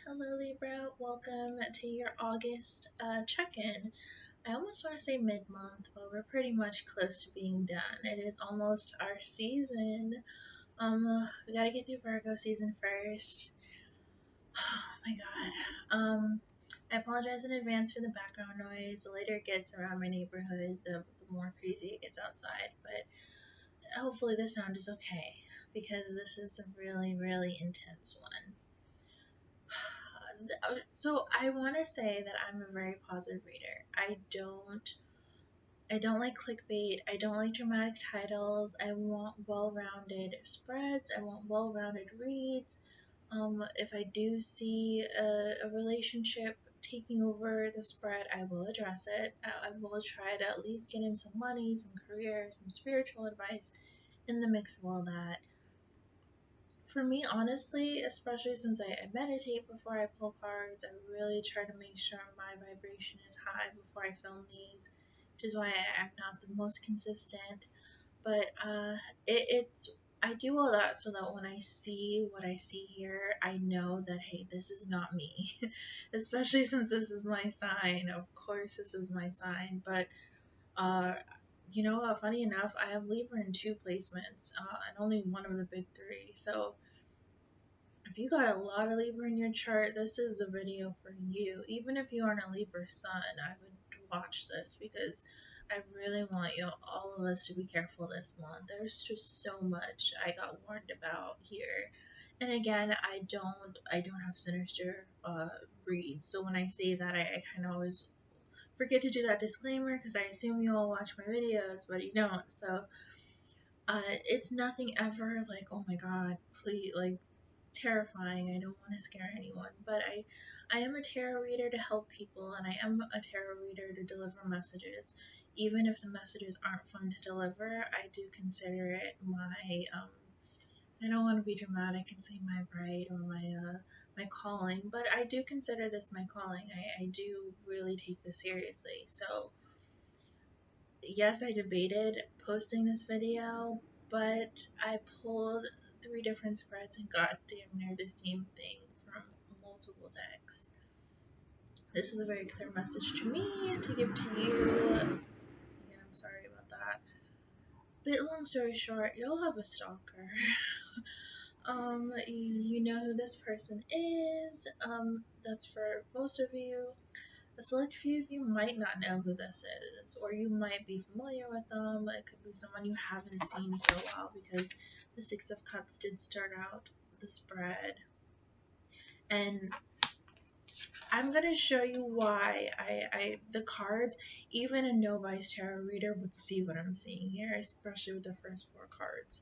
Hello Libra, welcome to your August check-in. I almost want to say mid-month, but we're pretty much close to being done. It is almost our season. We gotta get through Virgo season first. Oh my god. I apologize in advance for the background noise. The later it gets around my neighborhood, the more crazy it gets outside. But hopefully the sound is okay because this is a really intense one. So I want to say that I'm a very positive reader. I don't like clickbait. I don't like dramatic titles. I want well-rounded spreads. I want well-rounded reads. If I do see a relationship taking over the spread, I will address it. I will try to at least get in some money, some career, some spiritual advice in the mix of all that. For me, honestly, especially since I meditate before I pull cards, I really try to make sure my vibration is high before I film these, which is why I'm not the most consistent. But it's I do all that so that when I see what I see here, I know that hey, this is not me. Especially since this is my sign. Of course, this is my sign, but uh, funny enough, I have Libra in two placements, and only one of the big three. So if you got a lot of Libra in your chart, this is a video for you. Even if you aren't a Libra sun, I would watch this because I really want all of us to be careful this month. There's just so much I got warned about here. And again, I don't have sinister reads. So when I say that, I kind of always forget to do that disclaimer because I assume you all watch my videos, but you don't. So it's nothing ever like, oh my god, please, like, terrifying. I don't want to scare anyone, but I am a tarot reader to help people, and I am a tarot reader to deliver messages. Even if the messages aren't fun to deliver, I do consider it my I don't want to be dramatic and say my right or my calling, but I do consider this my calling. I do really take this seriously. So yes, I debated posting this video, but I pulled three different spreads and got damn near the same thing from multiple decks. This is a very clear message to me to give to you. Again, I'm sorry about that. But long story short, you'll have a stalker. You know who this person is. That's for most of you. A select few of you might not know who this is, or you might be familiar with them. It could be someone you haven't seen for a while because the Six of Cups did start out the spread. And I'm going to show you why the cards, even a no-bias tarot reader would see what I'm seeing here, especially with the first four cards.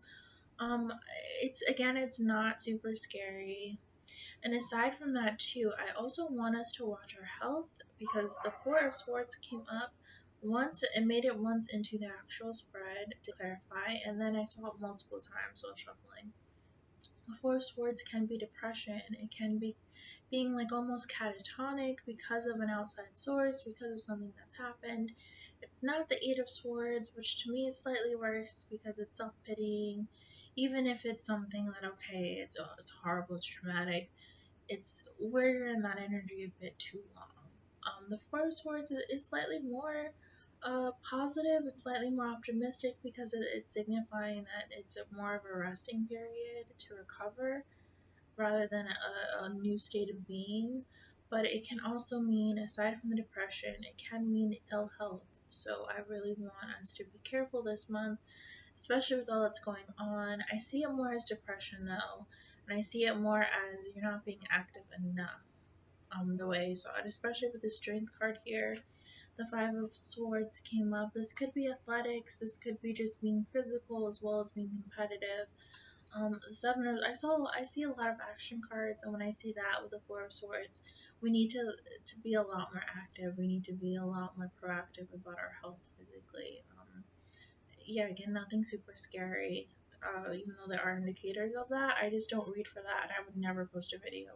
It's not super scary. And aside from that too, I also want us to watch our health because the Four of Swords came up once, it made it once into the actual spread to clarify, and then I saw it multiple times while shuffling. The Four of Swords can be depression, it can be being like almost catatonic because of an outside source, because of something that's happened. It's not the Eight of Swords, which to me is slightly worse because it's self-pitying. Even if it's something that, okay, it's horrible, it's traumatic, it's where you're in that energy a bit too long. The Four of Swords is slightly more positive, it's slightly more optimistic because it's signifying that it's more of a resting period to recover rather than a new state of being. But it can also mean, aside from the depression, it can mean ill health. So I really want us to be careful this month, especially with all that's going on. I see it more as depression though, and I see it more as you're not being active enough. The way I saw it, especially with the Strength card here. The Five of Swords came up. This could be athletics. This could be just being physical as well as being competitive. The Seven of I see a lot of action cards, and when I see that with the Four of Swords, we need to be a lot more active. We need to be a lot more proactive about our health physically. Yeah, again, nothing super scary. Even though there are indicators of that, I just don't read for that, and I would never post a video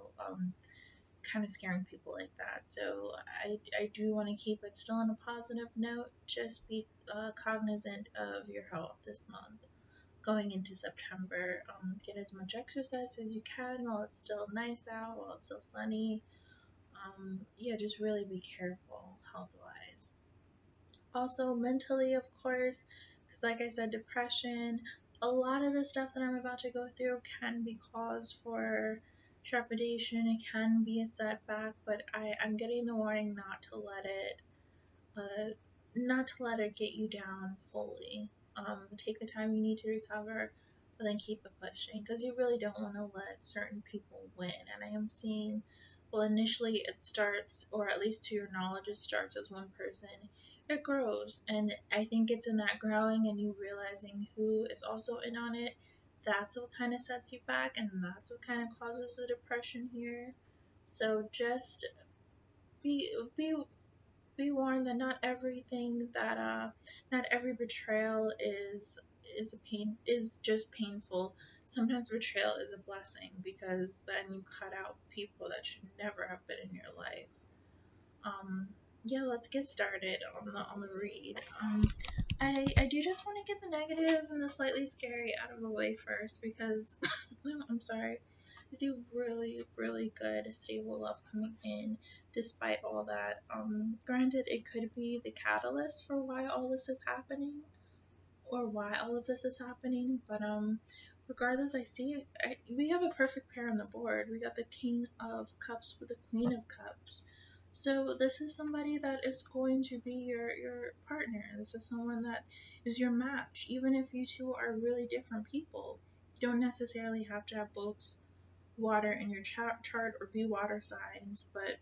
kind of scaring people like that. So I do want to keep it still on a positive note. Just be cognizant of your health this month. going into September. Get as much exercise as you can while it's still nice out, while it's still sunny. Yeah, just really be careful health wise. Also, mentally, of course, because like I said, depression, a lot of the stuff that I'm about to go through can be cause for trepidation. It can be a setback, but I'm getting the warning uh, not to let it get you down fully. Take the time you need to recover, but then keep it pushing because you really don't want to let certain people win. And I am seeing, well, initially it starts, or at least to your knowledge, it starts as one person. It grows, and I think it's in that growing and you realizing who is also in on it. That's what kind of sets you back, and that's what kind of causes the depression here. So just be be warned that not every betrayal is a pain is just painful. Sometimes betrayal is a blessing because then you cut out people that should never have been in your life. Um, yeah, let's get started on the read. I do just want to get the negative and the slightly scary out of the way first because I'm sorry. I see really, really good stable love coming in despite all that. Granted, it could be the catalyst for why all this is happening or why all of this is happening, but regardless, we have a perfect pair on the board. We got the King of Cups with the Queen of Cups. So this is somebody that is going to be your partner. This is someone that is your match, even if you two are really different people. You don't necessarily have to have both water in your chart or be water signs, but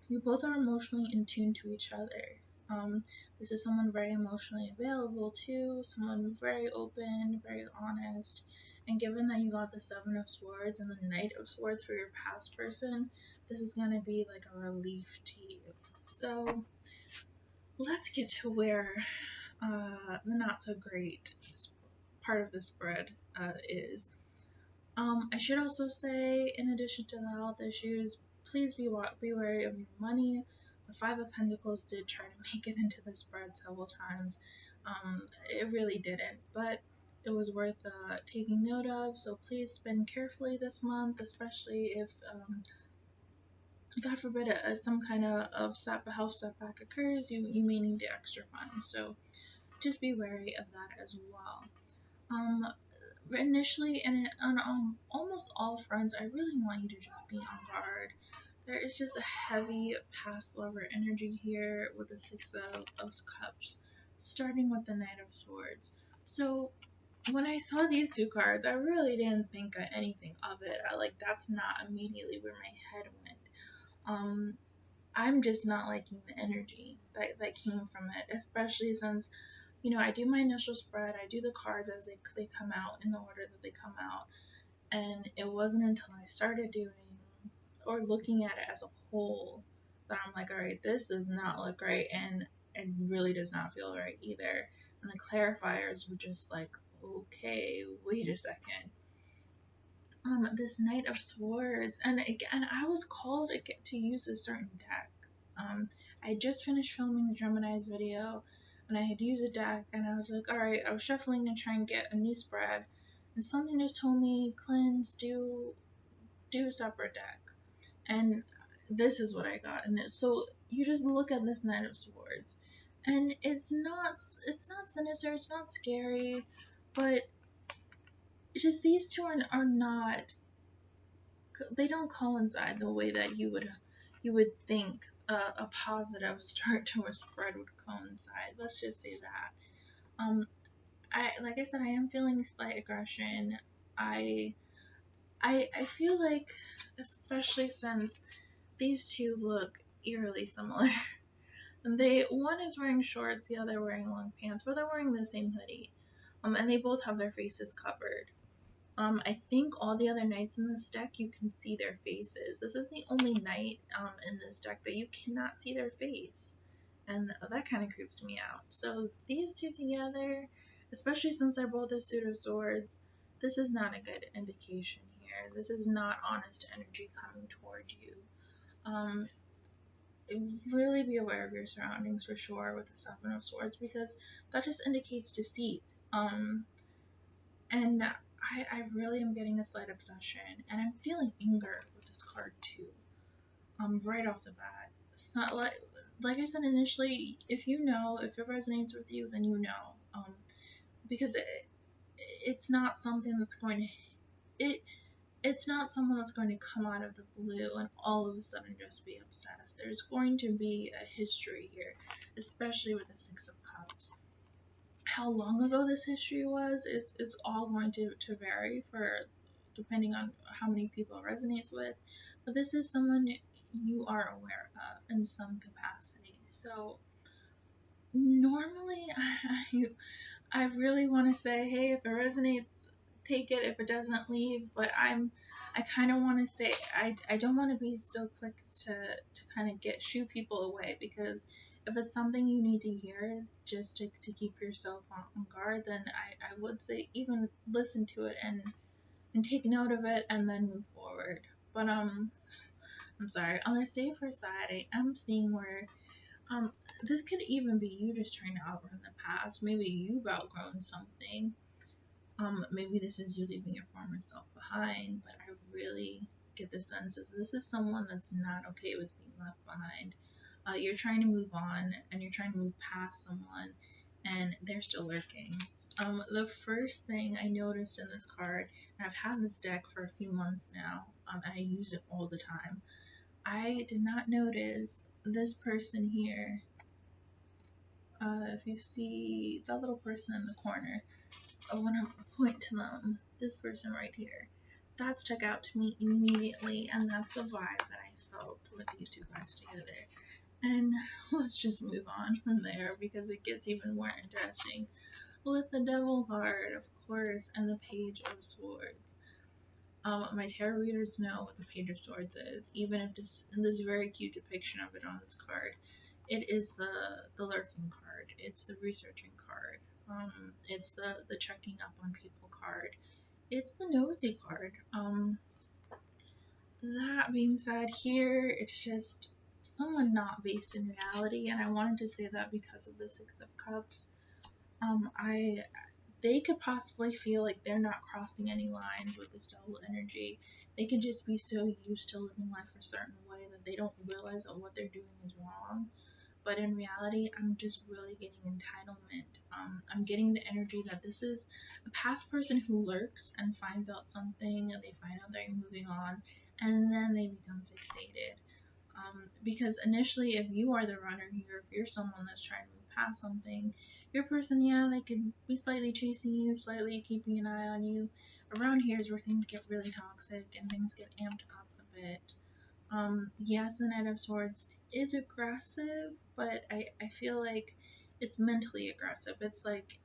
you both are emotionally in tune to each other. This is someone very emotionally available too, someone very open, very honest. And given that you got the Seven of Swords and the Knight of Swords for your past person, this is going to be like a relief to you. So let's get to where the not so great part of the spread is. I should also say, in addition to the health issues, please be wary of your money. The Five of Pentacles did try to make it into the spread several times. It really didn't, but it was worth taking note of. So please spend carefully this month, especially if, God forbid, some kind of health setback occurs. You may need the extra funds. So just be wary of that as well. Initially, and on almost all fronts, I really want you to just be on guard. There is just a heavy past lover energy here with the Six of Cups, starting with the Knight of Swords. So when I saw these two cards, I really didn't think anything of it. That's not immediately where my head went. I'm just not liking the energy that came from it, especially since I do my initial spread, I do the cards as they come out in the order that they come out, and it wasn't until I started doing or looking at it as a whole that I'm like, all right, this does not look right, and it really does not feel right either. And the clarifiers were just like, okay, wait a second. This Knight of Swords, and again, I was called to use a certain deck. I just finished filming the Gemini's video, and I had used a deck, and I was like, alright, I was shuffling to try and get a new spread, and something just told me, cleanse, do a separate deck, and this is what I got. And so you just look at this Knight of Swords, and it's not sinister, it's not scary, but it's just these two are not, they don't coincide the way that you would think a positive start to a spread would coincide. Let's just say that. Like I said, I am feeling slight aggression. I feel like, especially since these two look eerily similar. And one is wearing shorts, the other wearing long pants, but they're wearing the same hoodie. And they both have their faces covered. I think all the other knights in this deck, you can see their faces. This is the only knight in this deck that you cannot see their face. And that kind of creeps me out. So these two together, especially since they're both a suit of swords, this is not a good indication here. This is not honest energy coming toward you. Really be aware of your surroundings for sure with the Seven of Swords, because that just indicates deceit. And I really am getting a slight obsession, and I'm feeling anger with this card too. Right off the bat. So, like I said initially, if you know, if it resonates with you, then you know. Because it's not something that's going to it's not someone that's going to come out of the blue and all of a sudden just be obsessed. There's going to be a history here, especially with the Six of Cups. How long ago this history was is it's all going to vary for depending on how many people it resonates with. But this is someone you are aware of in some capacity. So normally I really want to say, hey, if it resonates, take it. If it doesn't, leave. But I kind of want to say, I don't want to be so quick to kind of shoo people away, because if it's something you need to hear just to keep yourself on guard, then I would say even listen to it and take note of it and then move forward. But I'm sorry. On the safer side, I am seeing where um, this could even be you just trying to outrun the past. Maybe you've outgrown something. Maybe this is you leaving your former self behind, but I really get the sense that this is someone that's not okay with being left behind. You're trying to move on and you're trying to move past someone, and they're still lurking. The first thing I noticed in this card, and I've had this deck for a few months now, and I use it all the time. I did not notice this person here. If you see that little person in the corner, I want to point to them. This person right here. That stuck out to me immediately, and that's the vibe that I felt with these two cards together. And let's just move on from there because it gets even more interesting. With the Devil card, of course, and the Page of Swords. My tarot readers know what the Page of Swords is, even if this very cute depiction of it on this card. It is the lurking card. It's the researching card. It's the checking up on people card. It's the nosy card. That being said, here it's just someone not based in reality, and I wanted to say that because of the Six of Cups. I They could possibly feel like they're not crossing any lines with this double energy. They could just be so used to living life a certain way that they don't realize that what they're doing is wrong. But in reality, I'm just really getting entitlement. I'm getting the energy that this is a past person who lurks and finds out something, and they find out they're moving on, and then they become fixated. Because initially, if you are the runner here, if you're someone that's trying to move past something, your person, yeah, they could be slightly chasing you, slightly keeping an eye on you. Around here is where things get really toxic and things get amped up a bit. Yes, the Knight of Swords is aggressive, but I feel like it's mentally aggressive. It's like,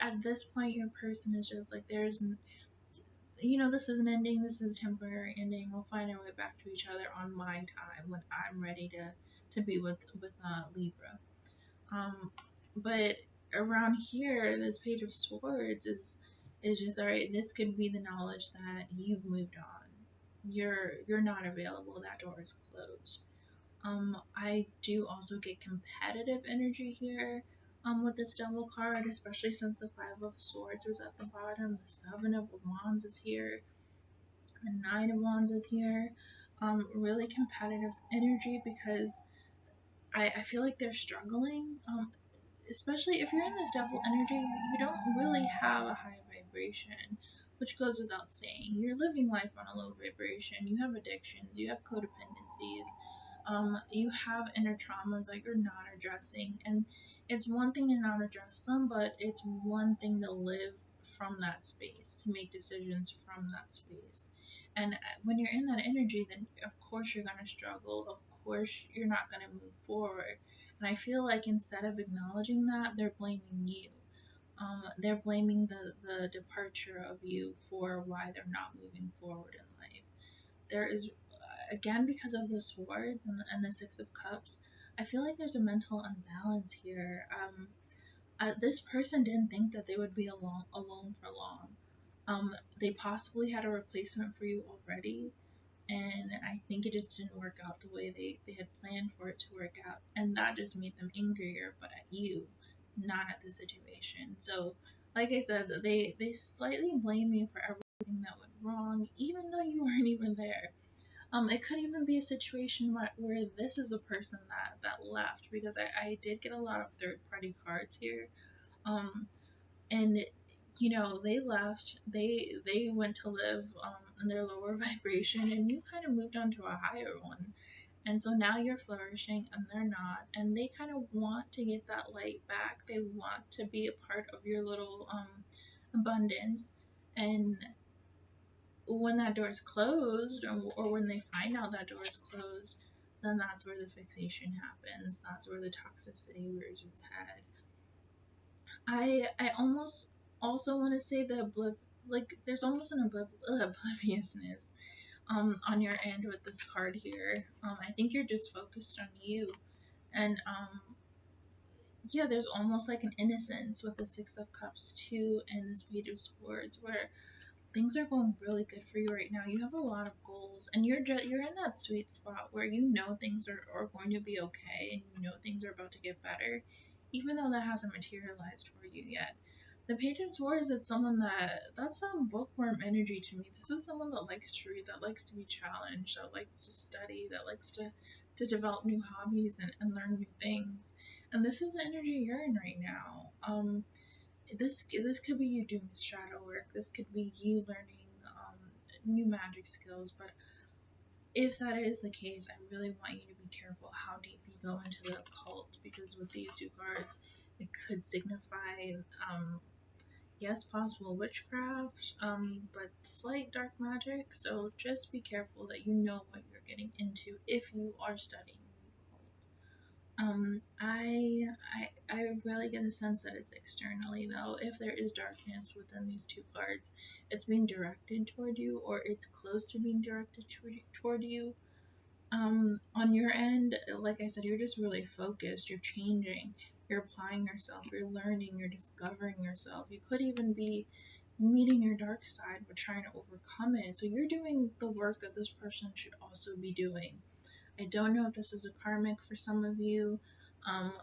at this point, your person is just like, this is an ending, this is a temporary ending. We'll find our way back to each other on my time when I'm ready to be with Libra. But around here, this Page of Swords is just alright. This could be the knowledge that you've moved on. You're not available. That door is closed. I do also get competitive energy here. With this Devil card, especially since the Five of Swords was at the bottom, the Seven of Wands is here, the Nine of Wands is here. Really competitive energy because I feel like they're struggling. Especially if you're in this devil energy, you don't really have a high vibration, which goes without saying. You're living life on a low vibration. You have addictions, you have codependencies, you have inner traumas that you're not addressing. And it's one thing to not address them, but it's one thing to live from that space, to make decisions from that space. And when you're in that energy, then of course you're going to struggle. Of course you're not going to move forward. And I feel like instead of acknowledging that, they're blaming you. They're blaming the departure of you for why they're not moving forward in life. There is, again, because of the swords and the Six of Cups, I feel like there's a mental imbalance here. This person didn't think that they would be alone for long. They possibly had a replacement for you already, and I think it just didn't work out the way they had planned for it to work out, and that just made them angrier, but at you, not at the situation. So, like I said, they slightly blame you for everything that went wrong, even though you weren't even there. It could even be a situation where this is a person that left, because I did get a lot of third party cards here. Um, and they left, they went to live in their lower vibration, and you kind of moved on to a higher one. And so now you're flourishing and they're not, and they kind of want to get that light back. They want to be a part of your little abundance. And when that door is closed, or when they find out that door is closed, then that's where the fixation happens. That's where the toxicity rears its head. I almost also want to say the there's almost an obliviousness on your end with this card here. I think you're just focused on you, and yeah, there's almost like an innocence with the Six of Cups too, and this Page of Swords, where things are going really good for you right now. You have a lot of goals, and you're in that sweet spot where things are going to be okay, and things are about to get better, even though that hasn't materialized for you yet. The Page of Swords is someone that's some bookworm energy to me. This is someone that likes to read, that likes to be challenged, that likes to study, that likes to develop new hobbies and learn new things. And this is the energy you're in right now. This could be you doing shadow work. This could be you learning new magic skills. But if that is the case, I really want you to be careful how deep you go into the occult, because with these two cards, it could signify yes, possible witchcraft, but slight dark magic. So just be careful that you know what you're getting into if you are studying the occult. I really get the sense that it's externally, though. If there is darkness within these two cards, it's being directed toward you, or it's close to being directed toward you. On your end, like I said, you're just really focused, you're changing, you're applying yourself, you're learning, you're discovering yourself. You could even be meeting your dark side but trying to overcome it. So you're doing the work that this person should also be doing. I don't know if this is a karmic for some of you,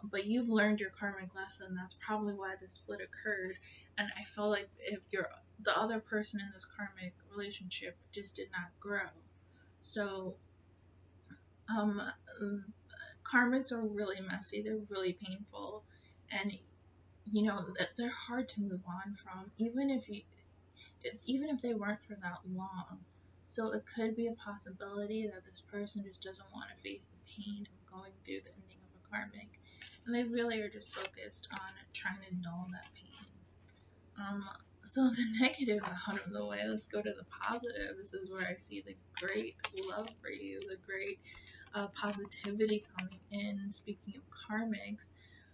but you've learned your karmic lesson. That's probably why the split occurred. And I feel like if the other person in this karmic relationship just did not grow. So um, karmics are really messy. They're really painful, and that they're hard to move on from, even if they weren't for that long. So it could be a possibility that this person just doesn't want to face the pain of going through the ending of a karmic, and they really are just focused on trying to null that pain. So the negative out of the way, let's go to the positive. This is where I see the great love for you, the great positivity coming in. Speaking of karmics,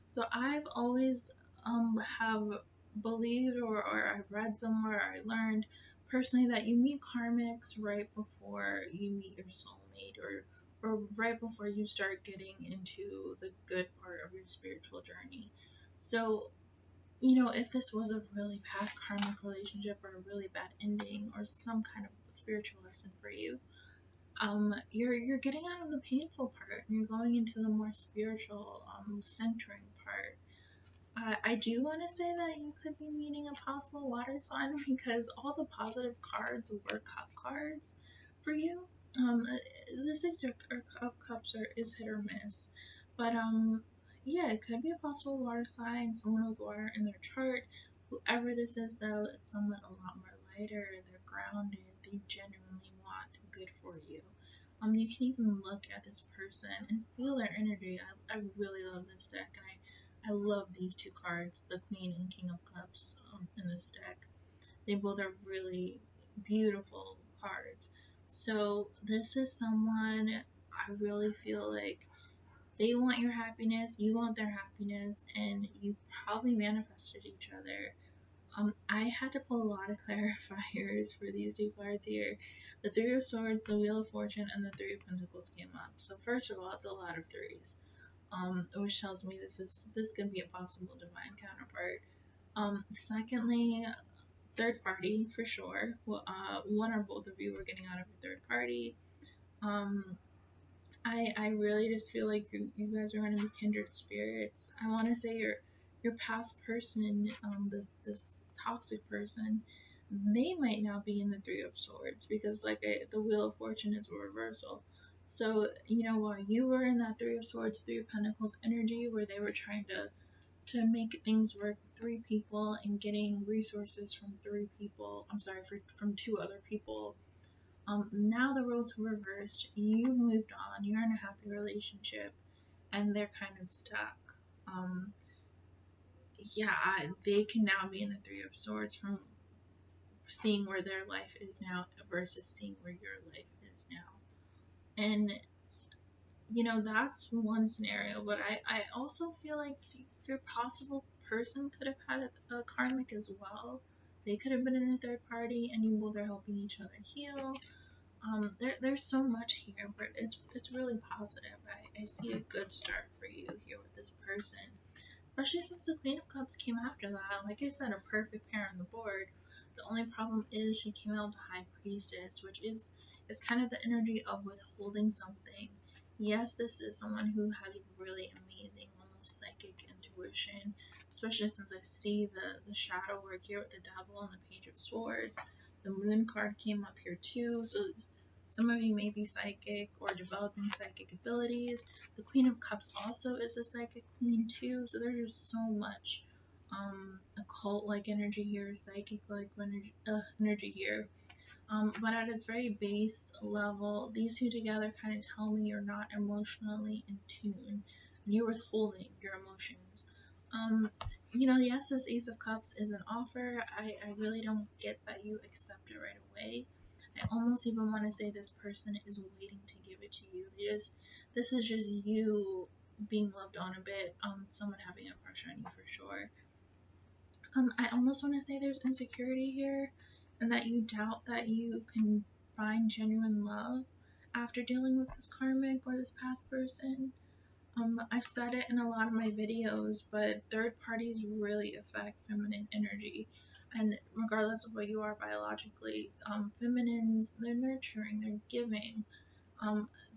so I've always have believed, or I've read somewhere, or I learned personally, that you meet karmics right before you meet your soulmate, or right before you start getting into the good part of your spiritual journey. So if this was a really bad karmic relationship, or a really bad ending, or some kind of spiritual lesson for you, you're getting out of the painful part and you're going into the more spiritual, centering part. I do want to say that you could be meeting a possible water sign, because all the positive cards were cup cards for you. The Six of Cups is hit or miss, but yeah, it could be a possible water sign, someone with water in their chart. Whoever this is, though, it's someone a lot more lighter. They're grounded. They genuinely want good for you. You can even look at this person and feel their energy. I really love this deck, and I love these two cards, the Queen and King of Cups, in this deck. They both are really beautiful cards. So this is someone, I really feel like they want your happiness, you want their happiness, and you probably manifested each other. I had to pull a lot of clarifiers for these two cards here. The Three of Swords, the Wheel of Fortune, and the Three of Pentacles came up. So first of all, it's a lot of threes, which tells me this could be a possible divine counterpart. Secondly, third party for sure. Well, one or both of you are getting out of a third party. I really just feel like you guys are going to be kindred spirits. I want to say your past person, this toxic person, they might now be in the Three of Swords, because the Wheel of Fortune is a reversal. So, while you were in that Three of Swords, Three of Pentacles energy, where they were trying to make things work with three people and getting resources from from two other people. Now the roles have reversed. You've moved on. You're in a happy relationship, and they're kind of stuck. They can now be in the Three of Swords from seeing where their life is now versus seeing where your life is now. And that's one scenario, but I also feel like your possible person could have had a karmic as well. They could have been in a third party, and you both are helping each other heal. There's so much here, but it's really positive. I see a good start for you here with this person, especially since the Queen of Cups came after that. Like I said, a perfect pair on the board. The only problem is she came out the High Priestess, which is kind of the energy of withholding something. Yes, this is someone who has really amazing, almost psychic intuition, especially since I see the shadow work here with the Devil and the Page of Swords. The Moon card came up here too, so some of you may be psychic or developing psychic abilities. The Queen of Cups also is a psychic queen too, so there's just so much occult-like energy here, psychic-like energy here. But at its very base level, these two together kind of tell me you're not emotionally in tune, and you're withholding your emotions. Yes, this Ace of Cups is an offer. I really don't get that you accept it right away. I almost even want to say this person is waiting to give it to you. This is just you being loved on a bit, someone having a crush on you for sure. I almost want to say there's insecurity here, and that you doubt that you can find genuine love after dealing with this karmic or this past person. I've said it in a lot of my videos, but third parties really affect feminine energy. And regardless of what you are biologically, feminines, they're nurturing, they're giving.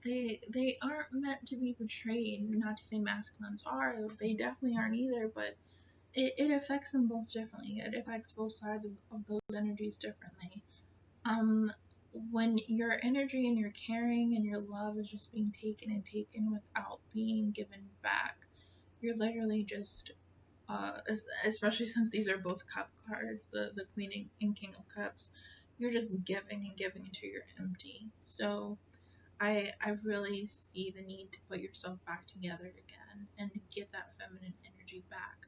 They aren't meant to be betrayed. Not to say masculines are, they definitely aren't either, but it affects them both differently. It affects both sides of those energies differently. When your energy and your caring and your love is just being taken and taken without being given back, you're literally just, especially since these are both cup cards, the Queen and King of Cups, you're just giving and giving until you're empty. So I really see the need to put yourself back together again and to get that feminine energy back.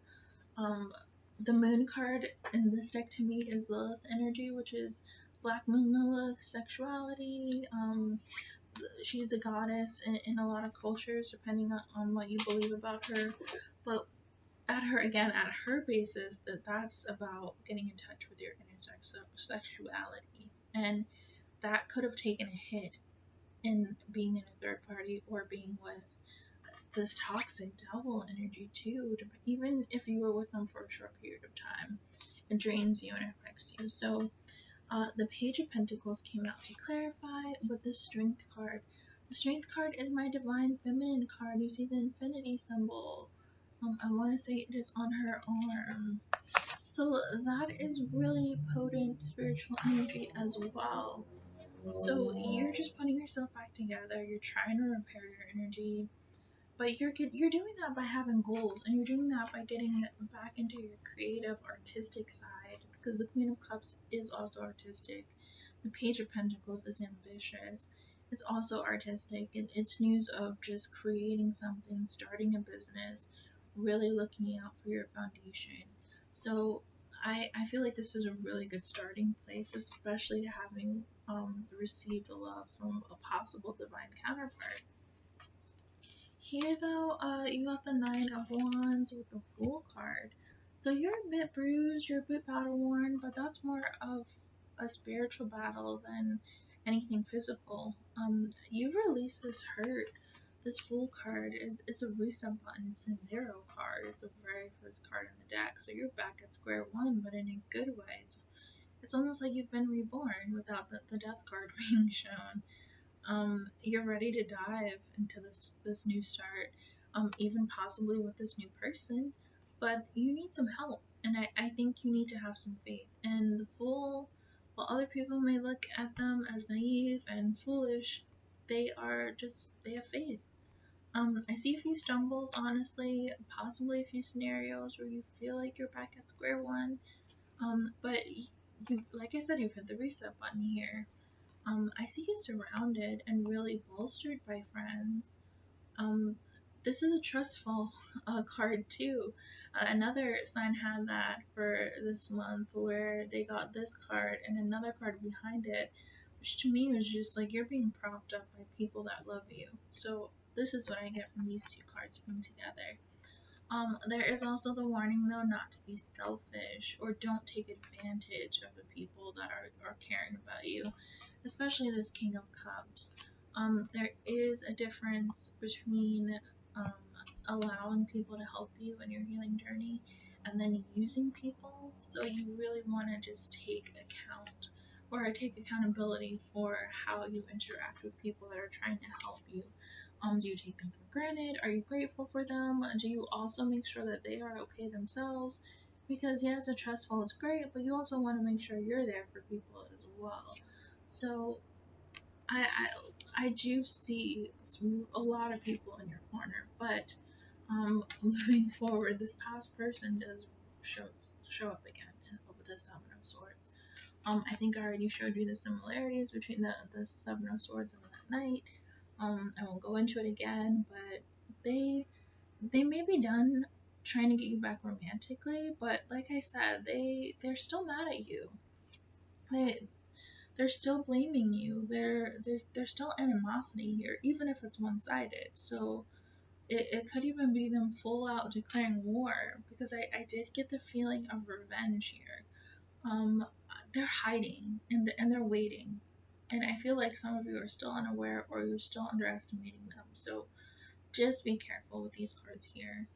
The Moon card in this deck to me is Lilith energy, which is Black Moon Lilith, sexuality. She's a goddess in a lot of cultures, depending on what you believe about her. But at her basis, that's about getting in touch with your inner sexuality, and that could have taken a hit in being in a third party or being with this toxic devil energy too. Even if you were with them for a short period of time, it drains you and affects you. So the Page of Pentacles came out to clarify with the Strength card. The Strength card is my divine feminine card. You see the infinity symbol. I want to say it is on her arm. So that is really potent spiritual energy as well. So you're just putting yourself back together. You're trying to repair your energy. But you're doing that by having goals, and you're doing that by getting back into your creative, artistic side, because the Queen of Cups is also artistic. The Page of Pentacles is ambitious. It's also artistic. It's news of just creating something, starting a business, really looking out for your foundation. So I feel like this is a really good starting place, especially having received a love from a possible divine counterpart. Here though, you got the Nine of Wands with the Fool card. So you're a bit bruised, you're a bit battle worn, but that's more of a spiritual battle than anything physical. You've released this hurt. This Fool card is a reset button. It's a 0 card. It's the very first card in the deck. So you're back at square one, but in a good way. It's almost like you've been reborn without the death card being shown. You're ready to dive into this new start, even possibly with this new person. but you need some help. And I think you need to have some faith. And the fool, while other people may look at them as naive and foolish, they have faith. I see a few stumbles, honestly, possibly a few scenarios where you feel like you're back at square one. But you, like I said, you've hit the reset button here. I see you surrounded and really bolstered by friends. Um, this is a trustful card too. Another sign had that for this month where they got this card and another card behind it, which to me was just like you're being propped up by people that love you. So this is what I get from these two cards being together. There is also the warning though not to be selfish or don't take advantage of the people that are caring about you, especially this King of Cups. There is a difference between um, allowing people to help you in your healing journey and then using people. So you really want to just take account or take accountability for how you interact with people that are trying to help you. Do you take them for granted? Are you grateful for them? Do you also make sure that they are okay themselves? Because yes, a trust fall is great, but you also want to make sure you're there for people as well. So I do see a lot of people in your corner, but moving forward, this past person does show up again with the Seven of Swords. I think I already showed you the similarities between the Seven of Swords and that knight. I won't go into it again, but they may be done trying to get you back romantically, but like I said, they're still mad at you. They they're still blaming you. There's still animosity here, even if it's one sided. So it could even be them full out declaring war because I did get the feeling of revenge here. Um, they're hiding and they're waiting, and I feel like some of you are still unaware or you're still underestimating them. So just be careful with these cards here.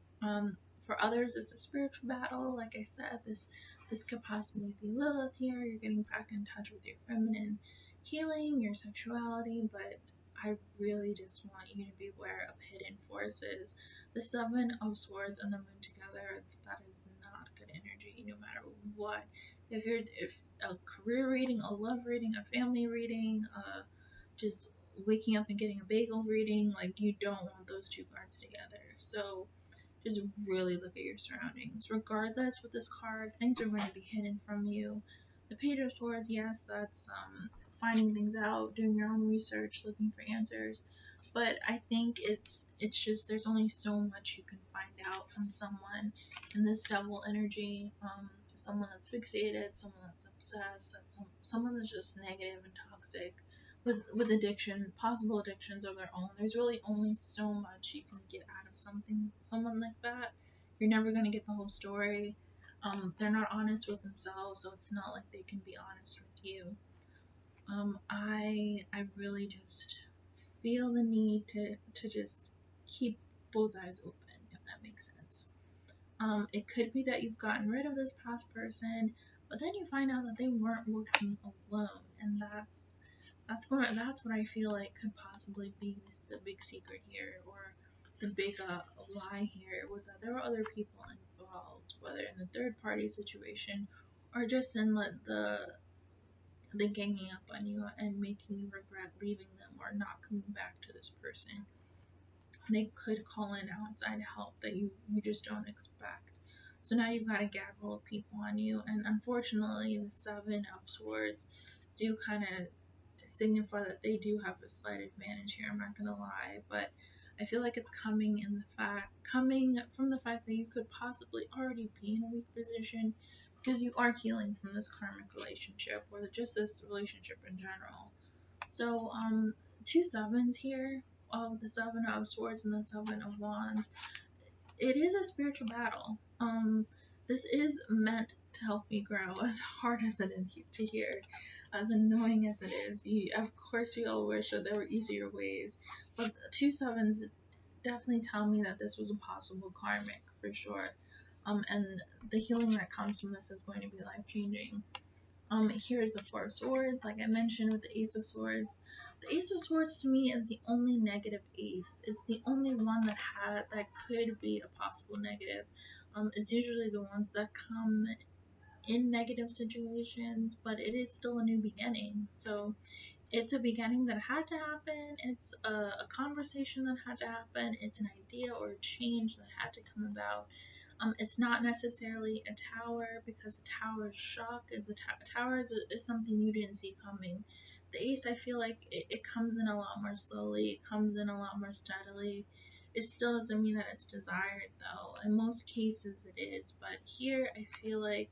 For others, it's a spiritual battle. Like I said, this could possibly be Lilith here. You're getting back in touch with your feminine healing, your sexuality, but I really just want you to be aware of hidden forces. The Seven of Swords and the Moon together, that is not good energy, no matter what. If a career reading, a love reading, a family reading, just waking up and getting a bagel reading, like you don't want those two cards together. So just really look at your surroundings. Regardless with this card, things are going to be hidden from you. The Page of Swords, yes, that's finding things out, doing your own research, looking for answers. But I think it's just there's only so much you can find out from someone in this devil energy. Someone that's fixated, someone that's obsessed, someone that's just negative and toxic with addiction, possible addictions of their own. There's really only so much you can get out of someone like that. You're never gonna get the whole story. They're not honest with themselves, so it's not like they can be honest with you. I really just feel the need to just keep both eyes open, if that makes sense. It could be that you've gotten rid of this past person, but then you find out that they weren't working alone, and that's what I feel like could possibly be the big secret here, or the big lie here was that there were other people involved, whether in the third party situation or just in the ganging up on you and making you regret leaving them or not coming back to this person. They could call in outside help that you just don't expect. So now you've got a gaggle of people on you, and unfortunately, the Seven of Swords do kind of signify that they do have a slight advantage here. I'm not gonna lie, but I feel like it's coming from the fact that you could possibly already be in a weak position because you are healing from this karmic relationship or just this relationship in general. So two sevens here, the Seven of Swords and the Seven of Wands. It is a spiritual battle. This is meant to help me grow, as hard as it is to hear, as annoying as it is. Of course, we all wish that there were easier ways, but two sevens definitely tell me that this was a possible karmic for sure. And the healing that comes from this is going to be life changing. Here is the Four of Swords, like I mentioned with the Ace of Swords. The Ace of Swords to me is the only negative ace. It's the only one that could be a possible negative. It's usually the ones that come in negative situations, but it is still a new beginning. So it's a beginning that had to happen. It's a conversation that had to happen. It's an idea or a change that had to come about. It's not necessarily a tower, because a tower's shock is tower is something you didn't see coming. The ace, I feel like it comes in a lot more slowly. It comes in a lot more steadily. It still doesn't mean that it's desired, though. In most cases, it is. But here, I feel like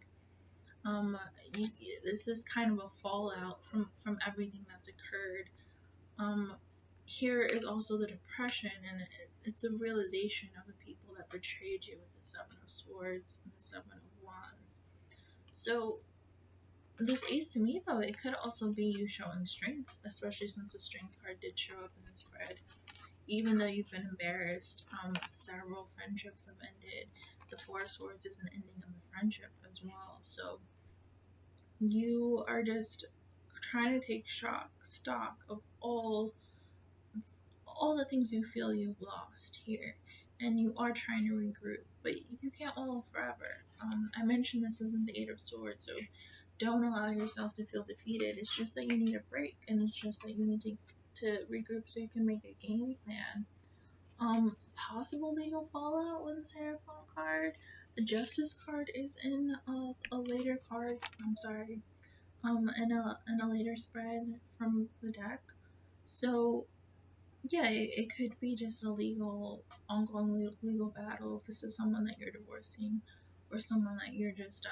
um, you, this is kind of a fallout from everything that's occurred. Um, Here is also the depression, and it's the realization of the people that betrayed you with the Seven of Swords and the Seven of Wands. So this ace to me, though, it could also be you showing strength, especially since the strength card did show up in the spread. Even though you've been embarrassed, several friendships have ended. The Four of Swords is an ending of a friendship as well. So you are just trying to take stock of all the things you feel you've lost here, and you are trying to regroup, but you can't wallow forever. I mentioned this isn't the Eight of Swords, so don't allow yourself to feel defeated. It's just that you need a break, and it's just that you need to regroup so you can make a game plan. Possible legal fallout with the Seraphon card. The Justice card is in a later card. I'm sorry. In a later spread from the deck. So yeah, it could be just a ongoing legal battle. If this is someone that you're divorcing, or someone that you're just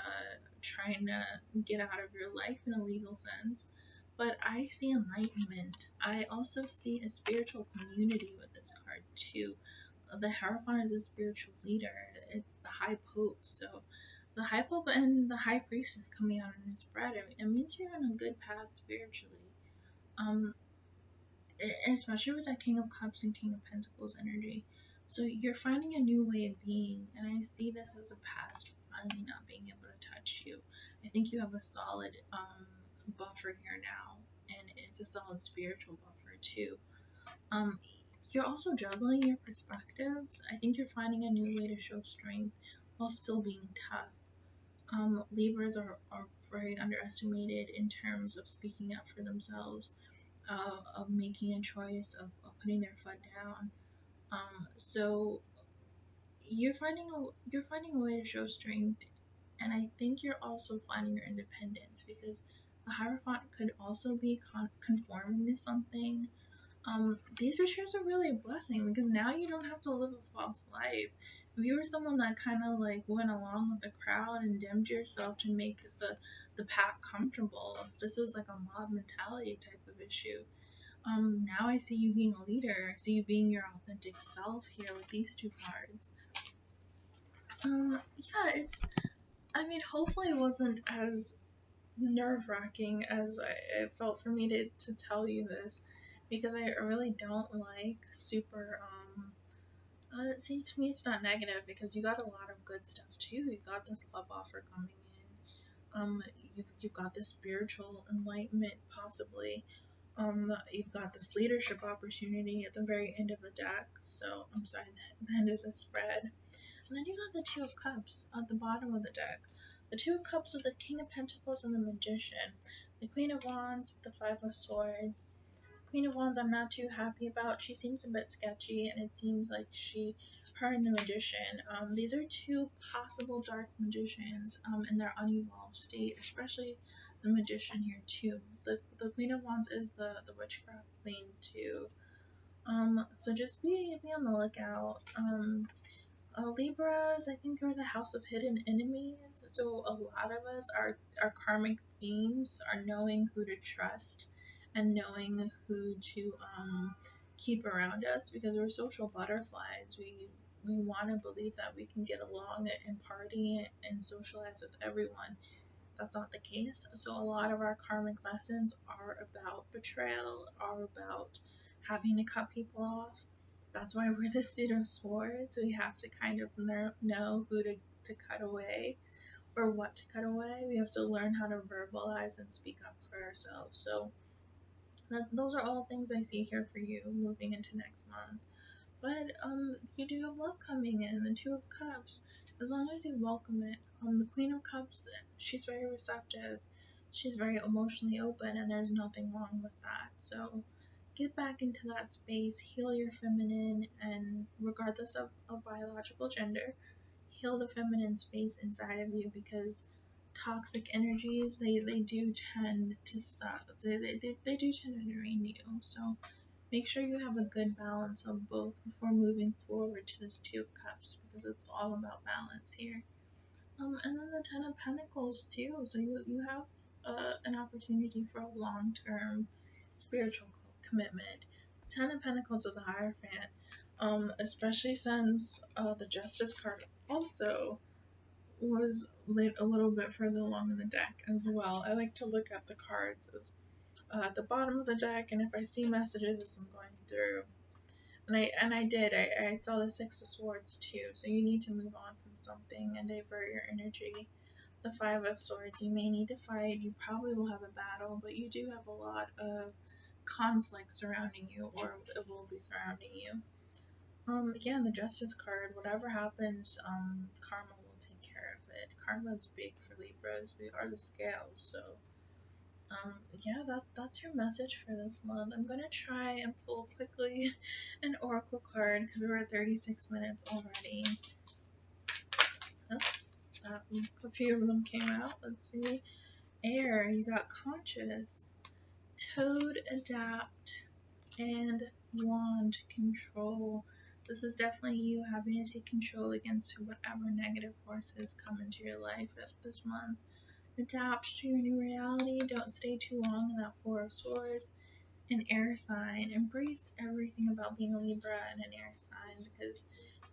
trying to get out of your life in a legal sense. But I see enlightenment. I also see a spiritual community with this card too. The Hierophant is a spiritual leader. It's the High Pope. So the High Pope and the High Priestess coming out in this spread, it means you're on a good path spiritually. Um, Especially with that King of Cups and King of Pentacles energy. So you're finding a new way of being, and I see this as a past finally not being able to touch you. I think you have a solid buffer here now, and it's a solid spiritual buffer too. Um, you're also juggling your perspectives. I think you're finding a new way to show strength while still being tough. Libras are very underestimated in terms of speaking up for themselves, of making a choice, of putting their foot down. So you're finding a way to show strength, and I think you're also finding your independence, because a Hierophant could also be conforming to something. These retreats are really a blessing, because now you don't have to live a false life. If you were someone that kind of like went along with the crowd and dimmed yourself to make the pack comfortable, if this was like a mob mentality type of issue, now I see you being a leader. I see you being your authentic self here with these two cards. Yeah, I mean, hopefully it wasn't as nerve-wracking as it felt for me to tell you this, because I really don't like super, see, to me it's not negative, because you got a lot of good stuff too. You got this love offer coming in. You've got this spiritual enlightenment possibly. You've got this leadership opportunity at the very end of the deck. So, I'm sorry, the end of the spread. And then you got the Two of Cups at the bottom of the deck. The Two of Cups with the King of Pentacles and the Magician. The Queen of Wands with the Five of Swords. Queen of Wands I'm not too happy about. She seems a bit sketchy, and it seems like her and the Magician, these are two possible dark magicians in their unevolved state, especially the Magician here too. The Queen of Wands is the witchcraft queen too. So just be on the lookout. Libras, I think, are the house of hidden enemies. So a lot of us, our karmic themes are knowing who to trust and knowing who to keep around us, because we're social butterflies. We want to believe that we can get along and party and socialize with everyone. That's not the case. So a lot of our karmic lessons are about betrayal, are about having to cut people off. That's why we're the Suit of Swords. We have to kind of know who to cut away, or what to cut away. We have to learn how to verbalize and speak up for ourselves. So those are all things I see here for you moving into next month. But you do have love coming in, the Two of Cups. As long as you welcome it, the Queen of Cups, she's very receptive. She's very emotionally open, and there's nothing wrong with that. So get back into that space, heal your feminine, and regardless of biological gender, heal the feminine space inside of you, because toxic energies, they do tend to suck. They do tend to drain you. So make sure you have a good balance of both before moving forward to this Two of Cups, because it's all about balance here. And then the Ten of Pentacles too. So you have an opportunity for a long-term spiritual commitment. Ten of Pentacles with the Hierophant, especially since the Justice card also was lit a little bit further along in the deck as well. I like to look at the cards as at the bottom of the deck, and if I see messages as I'm going through, and I did, I saw the Six of Swords too. So you need to move on from something and divert your energy. The Five of Swords, you may need to fight. You probably will have a battle, but you do have a lot of conflict surrounding you, or it will be surrounding you. Again, the Justice card, whatever happens, karma will take care of it. Karma is big for Libras. We are the scales, so yeah, that's your message for this month. I'm gonna try and pull quickly an oracle card because we're at 36 minutes already. A few of them came out. Let's see. Air, you got conscious, toad, adapt, and wand, control. This is definitely you having to take control against whatever negative forces come into your life at this month. Adapt to your new reality. Don't stay too long in that Four of Swords. An air sign. Embrace everything about being a Libra and an air sign, because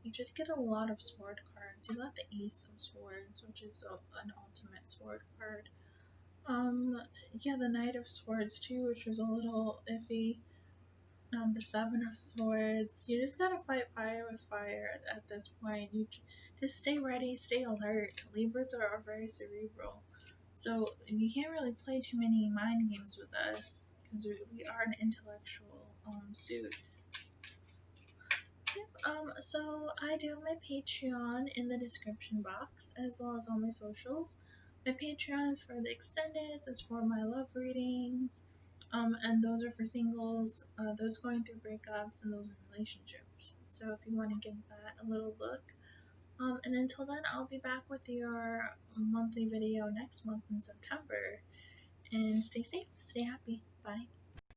you just get a lot of sword cards. You got the Ace of Swords, which is an ultimate sword card. Yeah, the Knight of Swords too, which was a little iffy. The Seven of Swords. You just gotta fight fire with fire at this point. You just stay ready, stay alert. Libras are very cerebral, so you can't really play too many mind games with us, because we are an intellectual suit. Yep. So I do have my Patreon in the description box, as well as all my socials. My Patreon is for the extended, it's for my love readings, and those are for singles, those going through breakups, and those in relationships. So if you want to give that a little look. And until then, I'll be back with your monthly video next month in September. And stay safe, stay happy. Bye.